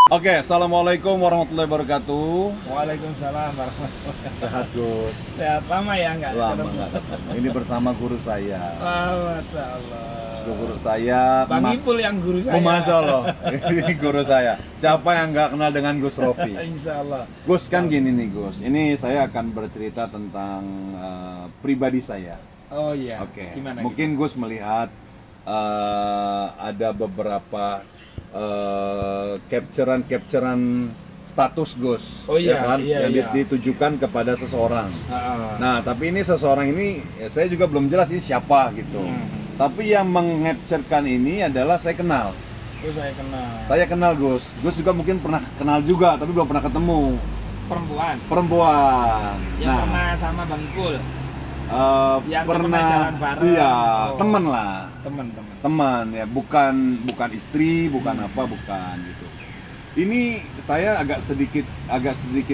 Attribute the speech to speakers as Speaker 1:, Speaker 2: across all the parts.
Speaker 1: Oke, assalamualaikum warahmatullahi wabarakatuh.
Speaker 2: Waalaikumsalam warahmatullahi wabarakatuh.
Speaker 1: Sehat Gus.
Speaker 2: Sehat lama ya nggak
Speaker 1: Lama
Speaker 2: ketemu?
Speaker 1: nggak ketemu. Ini bersama guru saya.
Speaker 2: Masya Allah.
Speaker 1: Guru saya.
Speaker 2: Bang Ipul yang guru saya.
Speaker 1: Oh, Masya Allah. Ini guru saya. Siapa yang nggak kenal dengan Gus Rofi?
Speaker 2: Insya Allah.
Speaker 1: Gus kan gini nih Gus. Ini saya akan bercerita tentang pribadi saya.
Speaker 2: Oh iya.
Speaker 1: Oke.
Speaker 2: Gimana?
Speaker 1: Mungkin Gus melihat ada beberapa capturean status Gus,
Speaker 2: Oh iya,
Speaker 1: ya kan?
Speaker 2: iya,
Speaker 1: yang
Speaker 2: iya.
Speaker 1: ditujukan kepada seseorang.
Speaker 2: Ah,
Speaker 1: Nah, tapi ini seseorang ini ya, saya juga belum jelas ini siapa gitu. Tapi yang mengcapturekan ini adalah saya kenal.
Speaker 2: Itu saya kenal.
Speaker 1: Saya kenal Gus. Gus juga mungkin pernah kenal juga, tapi belum pernah ketemu.
Speaker 2: Perempuan.
Speaker 1: Perempuan.
Speaker 2: Yang pernah sama Bang Ipul. Yang
Speaker 1: pernah
Speaker 2: jalan bareng.
Speaker 1: iya,
Speaker 2: Oh.
Speaker 1: teman lah.
Speaker 2: Teman.
Speaker 1: Ya, bukan istri, bukan apa, bukan gitu. Ini saya agak sedikit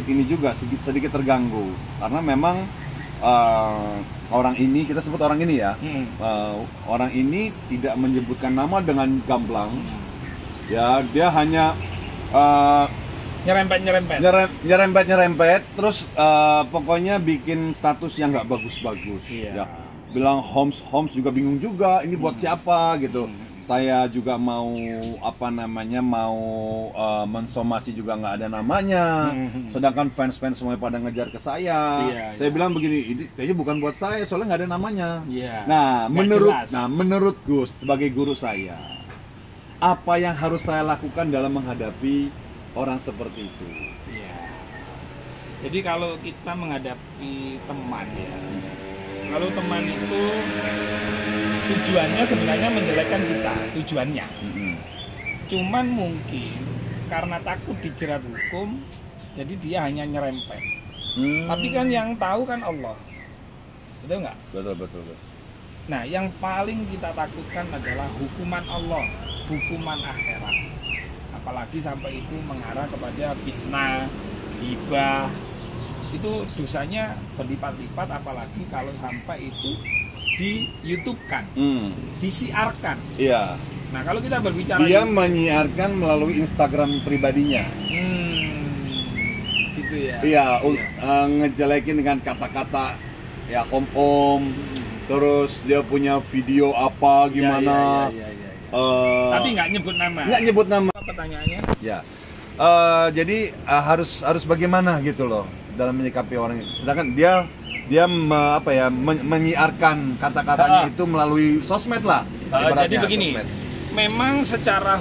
Speaker 1: ini juga sedikit terganggu karena memang orang ini, kita sebut orang ini ya, orang ini tidak menyebutkan nama dengan gamblang. Ya, dia hanya nyerempet, terus pokoknya bikin status yang nggak bagus-bagus.
Speaker 2: Iya.
Speaker 1: Ya, bilang Homs juga bingung juga, ini buat siapa gitu. Saya juga mau mau mensomasi juga nggak ada namanya. Sedangkan fans semuanya pada ngejar ke saya.
Speaker 2: Iya,
Speaker 1: Saya
Speaker 2: iya.
Speaker 1: bilang begini, ini kayaknya bukan buat saya, soalnya nggak ada namanya.
Speaker 2: Iya.
Speaker 1: Nah,
Speaker 2: Nggak jelas.
Speaker 1: menurut Gus sebagai guru saya, apa yang harus saya lakukan dalam menghadapi orang seperti itu?
Speaker 2: Iya. Jadi kalau kita menghadapi teman ya, kalau teman itu tujuannya sebenarnya menjelekkan kita, tujuannya. Cuman mungkin karena takut dijerat hukum, jadi dia hanya nyerempet. Tapi kan yang tahu kan Allah, betul nggak?
Speaker 1: Betul.
Speaker 2: Nah, yang paling kita takutkan adalah hukuman Allah, hukuman akhirat. Apalagi sampai itu mengarah kepada fitnah, hibah, itu dosanya berlipat-lipat. Apalagi kalau sampai itu di YouTube-kan, disiarkan.
Speaker 1: Iya.
Speaker 2: Nah, kalau kita berbicara
Speaker 1: Dia menyiarkan melalui Instagram pribadinya.
Speaker 2: gitu ya.
Speaker 1: Iya, ngejelekin dengan kata-kata ya om, terus dia punya video apa gimana.
Speaker 2: Iya.
Speaker 1: eh,
Speaker 2: Tapi nggak nyebut nama.
Speaker 1: nggak nyebut nama.
Speaker 2: Pertanyaannya?
Speaker 1: Ya. Jadi harus bagaimana gitu loh dalam menyikapi orang itu. Sedangkan dia menyiarkan kata-katanya itu melalui sosmed lah.
Speaker 2: Jadi
Speaker 1: ibaratnya,
Speaker 2: begini,
Speaker 1: sosmed.
Speaker 2: memang secara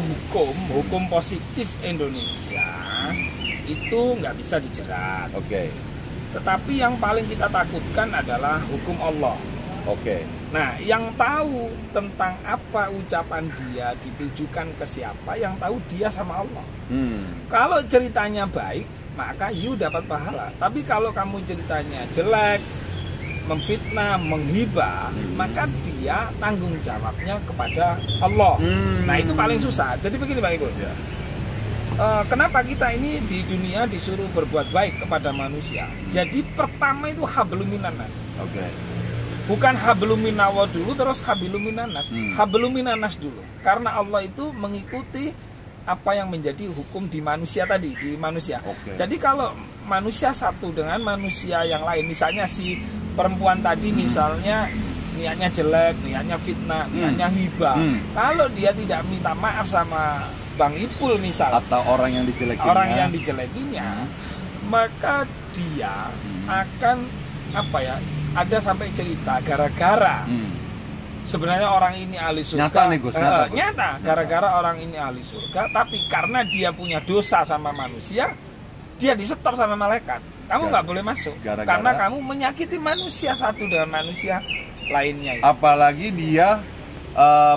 Speaker 2: hukum positif Indonesia itu nggak bisa dijerat.
Speaker 1: Oke.
Speaker 2: Tetapi yang paling kita takutkan adalah hukum Allah.
Speaker 1: Oke.
Speaker 2: Nah, yang tahu tentang apa ucapan dia ditujukan ke siapa, yang tahu dia sama Allah. Kalau ceritanya baik, maka you dapat pahala. Tapi kalau kamu ceritanya jelek, memfitnah, menghibah, maka dia tanggung jawabnya kepada Allah. Nah, itu paling susah. Jadi begini Pak Ibu.
Speaker 1: Ya.
Speaker 2: Kenapa kita ini di dunia disuruh berbuat baik kepada manusia? Jadi pertama itu hablum minannas.
Speaker 1: Oke.
Speaker 2: Bukan hablum minallah dulu terus hablum minannas. Hablum minannas dulu. Karena Allah itu mengikuti apa yang menjadi hukum di manusia tadi, di manusia.
Speaker 1: Oke.
Speaker 2: Jadi kalau manusia satu dengan manusia yang lain, misalnya si perempuan tadi misalnya niatnya jelek, niatnya fitnah, niatnya hibah. Kalau dia tidak minta maaf sama Bang Ipul misal,
Speaker 1: Atau orang yang dijelekinya.
Speaker 2: orang yang dijelekinya, maka dia akan ada sampai cerita gara-gara sebenarnya orang ini ahli surga.
Speaker 1: Nyata nih, Gus, nyata, Gus.
Speaker 2: Nyata, gara-gara orang ini ahli surga, tapi karena dia punya dosa sama manusia, dia disetop sama malaikat. Kamu nggak boleh masuk karena kamu menyakiti manusia satu dengan manusia lainnya.
Speaker 1: Apalagi dia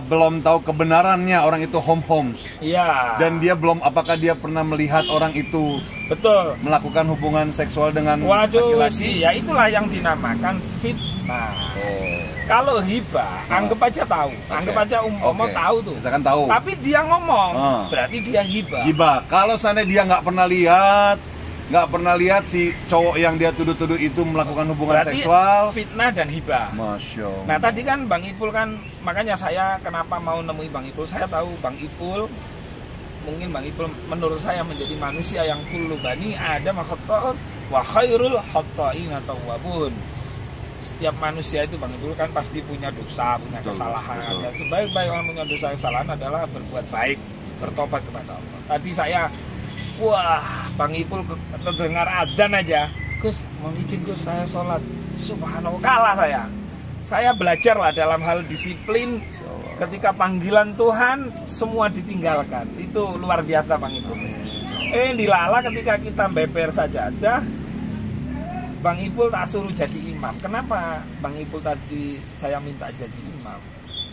Speaker 1: belum tahu kebenarannya orang itu Homs.
Speaker 2: Iya.
Speaker 1: Dan dia apakah dia pernah melihat orang itu
Speaker 2: betul
Speaker 1: melakukan hubungan seksual dengan
Speaker 2: waduh,
Speaker 1: laki-laki?
Speaker 2: ya itulah yang dinamakan fitnah. Kalau hibah, anggap aja tahu, anggap aja umpama tahu tuh.
Speaker 1: Misalkan tahu.
Speaker 2: Tapi dia ngomong, berarti dia hibah.
Speaker 1: Gibah. Kalau seandainya dia nggak pernah lihat si cowok yang dia tuduh-tuduh itu melakukan hubungan
Speaker 2: berarti
Speaker 1: seksual.
Speaker 2: fitnah dan hibah.
Speaker 1: Masya Allah.
Speaker 2: Nah tadi kan Bang Ipul kan, makanya saya kenapa mau nemui Bang Ipul, saya tahu Bang Ipul mungkin Bang Ipul menurut saya menjadi manusia yang kullu bani Adam khata'un wa khairul khata'ina tawwabun. Setiap manusia itu Bang Ipul kan pasti punya dosa, punya kesalahan. Dan sebaik-baik orang punya dosa kesalahan adalah berbuat baik, bertobat kepada Allah. Tadi saya, wah Bang Ipul terdengar adzan aja, Gus, mohon izin Gus, saya sholat. Subhanallah, kalah saya. Saya belajar lah dalam hal disiplin. Ketika panggilan Tuhan, semua ditinggalkan. Itu luar biasa Bang Ipul. Dilala ketika kita beber sajadah, Bang Ipul tak suruh jadi imam. Kenapa Bang Ipul tadi saya minta jadi imam?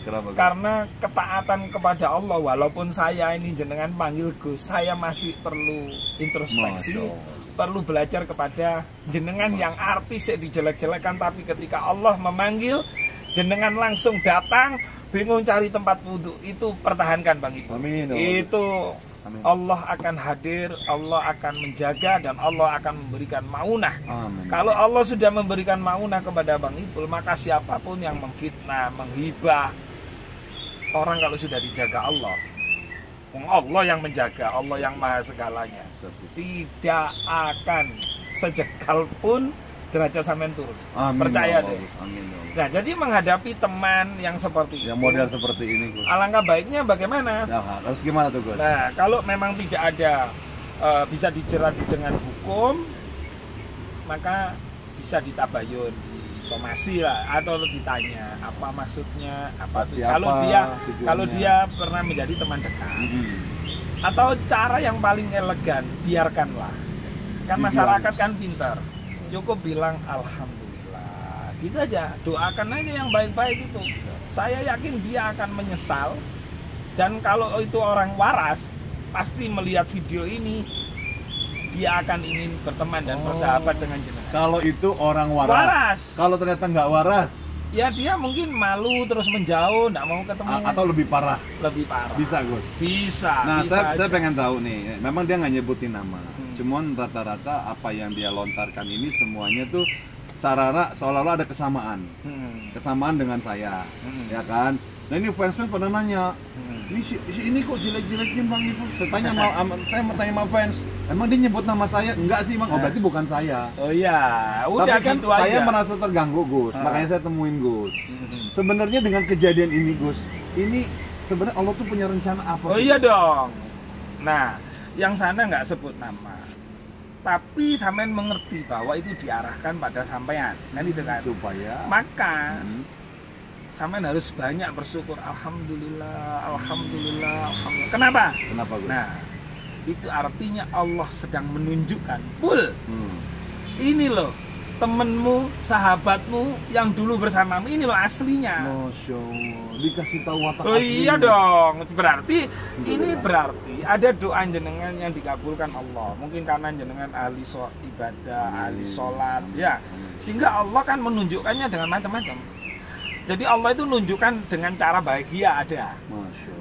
Speaker 1: Kenapa?
Speaker 2: Karena ketaatan kepada Allah. Walaupun saya ini jenengan panggil Gus, saya masih perlu introspeksi, perlu belajar kepada jenengan yang artis ya dijelek-jelekan. Tapi ketika Allah memanggil, jenengan langsung datang, bingung cari tempat wudhu. Itu pertahankan Bang Ipul.
Speaker 1: Amin.
Speaker 2: Itu Amin. Allah akan hadir, Allah akan menjaga, dan Allah akan memberikan maunah.
Speaker 1: Amin.
Speaker 2: Kalau Allah sudah memberikan maunah kepada Bang Ipul, maka siapapun yang memfitnah, menghibah orang kalau sudah dijaga Allah, Allah yang menjaga, Allah yang maha segalanya, tidak akan sejengkal pun derajat sampean turun.
Speaker 1: Amin.
Speaker 2: Percaya deh.
Speaker 1: Amin.
Speaker 2: Nah, jadi menghadapi teman yang seperti
Speaker 1: yang
Speaker 2: itu,
Speaker 1: model seperti ini, Gus,
Speaker 2: alangkah baiknya bagaimana?
Speaker 1: Nah, harus gimana tuh, Gus?
Speaker 2: Nah, kalau memang tidak ada bisa dijerat dengan hukum, maka bisa ditabayun, disomasi lah, atau ditanya apa maksudnya, apa
Speaker 1: Siapa,
Speaker 2: kalau dia pernah menjadi teman dekat, atau cara yang paling elegan, biarkanlah. Kan masyarakat kan pintar, cukup bilang alhamdulillah. Gitu aja, doakan aja yang baik-baik itu. Saya yakin dia akan menyesal. Dan kalau itu orang waras, pasti melihat video ini, dia akan ingin berteman dan bersahabat dengan jenengan.
Speaker 1: Kalau itu orang waras. Kalau ternyata nggak waras,
Speaker 2: ya dia mungkin malu terus menjauh, nggak mau ketemu.
Speaker 1: Atau lebih parah.
Speaker 2: Lebih parah.
Speaker 1: Bisa, Gus.
Speaker 2: Bisa.
Speaker 1: Nah,
Speaker 2: bisa
Speaker 1: saya pengen tahu nih. Memang dia nggak nyebutin nama. Cuman rata-rata apa yang dia lontarkan ini semuanya tuh sarana seolah-olah ada kesamaan. Kesamaan dengan saya. Ya kan? Nah, ini fansman pada nanya, ini kok jelek-jelekin Bang Ipul? Saya mau tanya sama fans, emang dia nyebut nama saya? Enggak sih Bang, berarti bukan saya.
Speaker 2: Oh iya, udah.
Speaker 1: Tapi kan
Speaker 2: gitu
Speaker 1: saya
Speaker 2: aja.
Speaker 1: merasa terganggu, Gus. Makanya saya temuin Gus. Sebenarnya dengan kejadian ini, Gus, ini sebenarnya Allah tuh punya rencana apa?
Speaker 2: Oh iya dong. Nah, yang sana nggak sebut nama, tapi sampean mengerti bahwa itu diarahkan pada sampean, kan itu kan?
Speaker 1: Supaya
Speaker 2: maka sampean harus banyak bersyukur. Alhamdulillah, alhamdulillah, alhamdulillah. Kenapa?
Speaker 1: Kenapa, Gus?
Speaker 2: Nah, itu artinya Allah sedang menunjukkan, Pul, ini loh temenmu, sahabatmu yang dulu bersamamu, ini loh aslinya.
Speaker 1: Masya Allah, dikasih tahu watak
Speaker 2: Oh
Speaker 1: aslinya.
Speaker 2: iya dong, berarti ini berarti ada doa jenengan yang dikabulkan Allah. Mungkin karena jenengan ahli ibadah, ahli sholat, ya, sehingga Allah kan menunjukkannya dengan macam-macam. Jadi Allah itu menunjukkan dengan cara bahagia ada.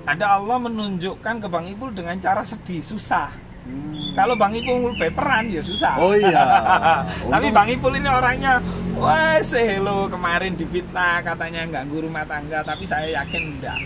Speaker 2: Ada Allah menunjukkan ke Bang Ipul dengan cara sedih, susah. Kalau Bang Ipul baperan ya susah.
Speaker 1: Oh iya.
Speaker 2: Tapi Bang Ipul ini orangnya, wah sehelo kemarin difitnah katanya ganggu rumah tangga, tapi saya yakin enggak.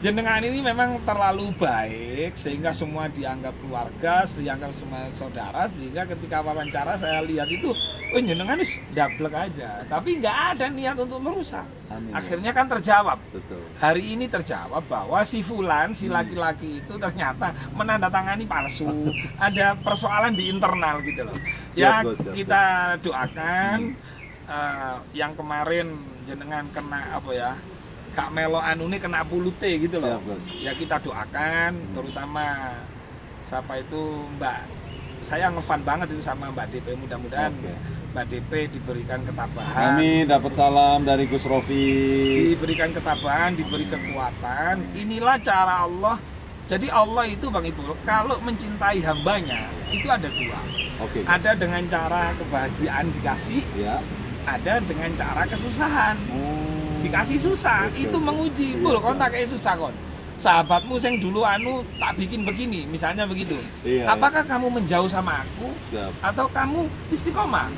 Speaker 2: Jenengan ini memang terlalu baik sehingga semua dianggap keluarga, dianggap semua saudara, sehingga ketika wawancara saya lihat itu, oh jenengan wis dablek aja, tapi nggak ada niat untuk merusak. Amin. Akhirnya kan terjawab. Betul. Hari ini terjawab bahwa si Fulan, si laki-laki itu ternyata menandatangani palsu. Ada persoalan di internal gitu loh. Ya, kita doakan yang kemarin jenengan kena apa ya? Kak Melo anu ini kena pulute gitu loh. Ya kita doakan, terutama siapa itu Mbak. Saya ngefan banget itu sama Mbak DP, mudah-mudahan Mbak DP diberikan ketabahan.
Speaker 1: Amin, dapat salam dari Gus Rofi.
Speaker 2: Diberikan ketabahan, diberi kekuatan. Inilah cara Allah. Jadi Allah itu Bang Ipul, kalau mencintai hambanya itu ada dua. Ada dengan cara kebahagiaan dikasih, ada dengan cara kesusahan. Dikasih susah, itu menguji. Pul, kon tak kayak susah kon. Sahabatmu yang dulu anu tak bikin begini, misalnya begitu. Apakah kamu menjauh sama aku? Atau kamu istiqomah?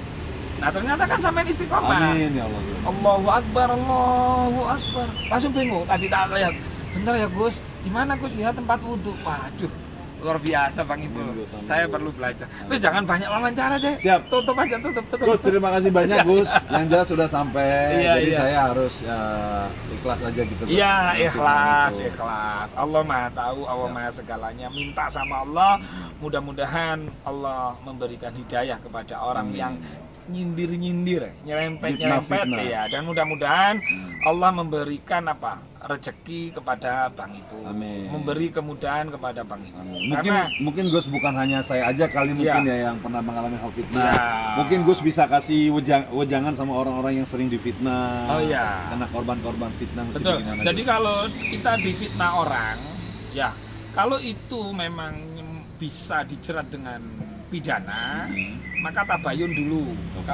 Speaker 2: Nah ternyata kan sampai istiqomah.
Speaker 1: Amin ya Allah.
Speaker 2: Allahu Akbar, Allahu Akbar. Langsung bingung, tadi tak lihat bentar ya Gus, di mana Gus ya tempat wudhu? Waduh, luar biasa Bang Ipul. Saya perlu belajar. Wes jangan banyak wawancara deh.
Speaker 1: Siap.
Speaker 2: Tutup aja, tutup.
Speaker 1: Gus, terima kasih banyak Gus. Yang jelas sudah sampai.
Speaker 2: Iya,
Speaker 1: jadi
Speaker 2: iya.
Speaker 1: saya harus ikhlas aja gitu. Gus.
Speaker 2: Iya, ikhlas,
Speaker 1: Gitu.
Speaker 2: ikhlas. Allah Maha tahu, Allah Maha segalanya. Minta sama Allah, mudah-mudahan Allah memberikan hidayah kepada orang
Speaker 1: Amin.
Speaker 2: yang nyindir-nyindir, nyerempet,
Speaker 1: Fitnah.
Speaker 2: ya. Dan mudah-mudahan Allah memberikan rezeki kepada Bang Ipul.
Speaker 1: Amin.
Speaker 2: Memberi kemudahan kepada Bang Ipul.
Speaker 1: Amin.
Speaker 2: Karena
Speaker 1: Mungkin Gus bukan hanya saya aja kali mungkin ya yang pernah mengalami hal fitnah.
Speaker 2: Iya.
Speaker 1: Mungkin Gus bisa kasih wejangan sama orang-orang yang sering difitnah.
Speaker 2: Oh iya.
Speaker 1: Karena korban-korban fitnah mesti
Speaker 2: betul.
Speaker 1: bagaimana,
Speaker 2: Jadi
Speaker 1: Gus?
Speaker 2: kalau kita difitnah orang, ya kalau itu memang bisa dijerat dengan pidana, maka tabayun dulu.
Speaker 1: Oke.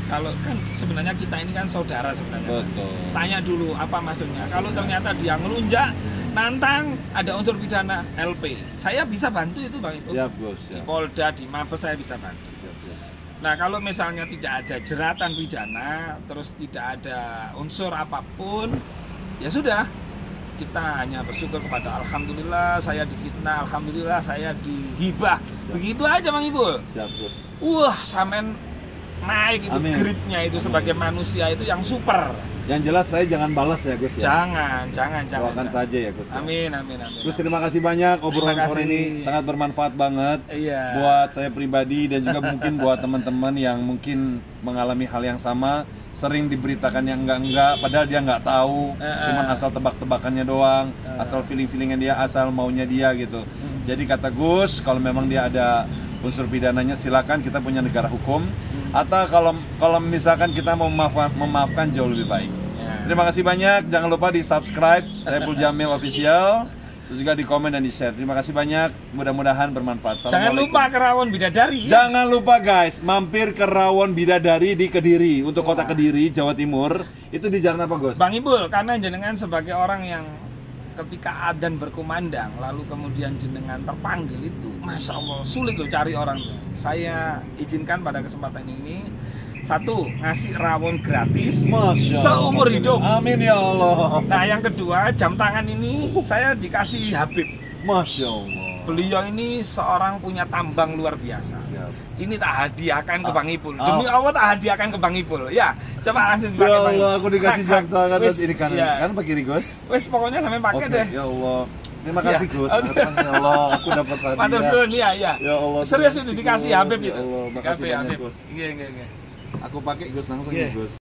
Speaker 2: Kalau kan sebenarnya kita ini kan saudara sebenarnya.
Speaker 1: Betul.
Speaker 2: Tanya dulu apa maksudnya. Kalau ternyata dia ngelunjak, nantang, ada unsur pidana LP. Saya bisa bantu itu Bang Ipul.
Speaker 1: Siap Gus.
Speaker 2: Di
Speaker 1: Siap.
Speaker 2: Polda, di Mabes saya bisa bantu.
Speaker 1: Siap, siap.
Speaker 2: Nah kalau misalnya tidak ada jeratan pidana, terus tidak ada unsur apapun, ya sudah. Kita hanya bersyukur kepada Alhamdulillah saya difitnah, Alhamdulillah saya dihibah. Begitu aja Bang Ipul.
Speaker 1: Siap Gus.
Speaker 2: Wah, sampean naik itu
Speaker 1: Amin.
Speaker 2: grade-nya itu sebagai manusia itu yang super.
Speaker 1: Yang jelas saya jangan balas ya Gus ya.
Speaker 2: Jangan.
Speaker 1: Doakan saja ya Gus. ya.
Speaker 2: Amin.
Speaker 1: Gus, terima kasih banyak obrolan
Speaker 2: Terima
Speaker 1: sore
Speaker 2: kasih.
Speaker 1: ini sangat bermanfaat banget
Speaker 2: Iya.
Speaker 1: buat saya pribadi dan juga mungkin buat teman-teman yang mungkin mengalami hal yang sama, sering diberitakan yang enggak padahal dia nggak tahu, cuman asal tebak-tebakannya doang, asal feeling-feelingnya dia, asal maunya dia gitu. Jadi kata Gus, kalau memang dia ada unsur pidananya silakan, kita punya negara hukum. Atau kalau misalkan kita mau memaafkan jauh lebih baik.
Speaker 2: Ya.
Speaker 1: Terima kasih banyak, jangan lupa di subscribe Saiful Jamil Official, terus juga di komen dan di share. Terima kasih banyak, mudah-mudahan bermanfaat.
Speaker 2: Jangan lupa Kerawon Bidadari.
Speaker 1: Jangan lupa guys, mampir ke Rawon Bidadari di Kediri. Untuk kota Kediri, Jawa Timur. Itu di jalan apa Gus?
Speaker 2: Bang Ipul, karena jenengan sebagai orang yang ketika adzan berkumandang lalu kemudian jenengan terpanggil itu, masya Allah sulit loh cari orang. Saya izinkan pada kesempatan ini, satu, ngasih rawon gratis
Speaker 1: Masya Allah.
Speaker 2: seumur hidup.
Speaker 1: Amin ya Allah.
Speaker 2: Nah yang kedua, jam tangan ini saya dikasih Habib.
Speaker 1: Masya Allah.
Speaker 2: Beliau ini seorang punya tambang luar biasa.
Speaker 1: Siap.
Speaker 2: Ini tak hadiahkan ke Bang Ipul. Demi Allah tak hadiahkan ke Bang Ipul. Ya, coba langsung
Speaker 1: Ya
Speaker 2: dipakai Bang.
Speaker 1: Allah, aku dikasih jam tangan
Speaker 2: Wis,
Speaker 1: ini kanan,
Speaker 2: iya.
Speaker 1: kan pak kiri Gus.
Speaker 2: Wes pokoknya sampai pakai
Speaker 1: Oke,
Speaker 2: deh.
Speaker 1: ya Allah. Terima kasih
Speaker 2: Iya.
Speaker 1: Gus.
Speaker 2: Oke.
Speaker 1: Ya Allah, aku dapat hadiah.
Speaker 2: Matur suwun ya.
Speaker 1: Ya Allah.
Speaker 2: Serius
Speaker 1: terima
Speaker 2: itu
Speaker 1: kasih,
Speaker 2: dikasih
Speaker 1: Gus.
Speaker 2: Habib
Speaker 1: Ya
Speaker 2: itu.
Speaker 1: Allah, makasih
Speaker 2: Dikasih
Speaker 1: banyak
Speaker 2: Habib.
Speaker 1: Gus.
Speaker 2: Iya.
Speaker 1: Aku pakai Gus langsung
Speaker 2: Iya.
Speaker 1: ya Gus.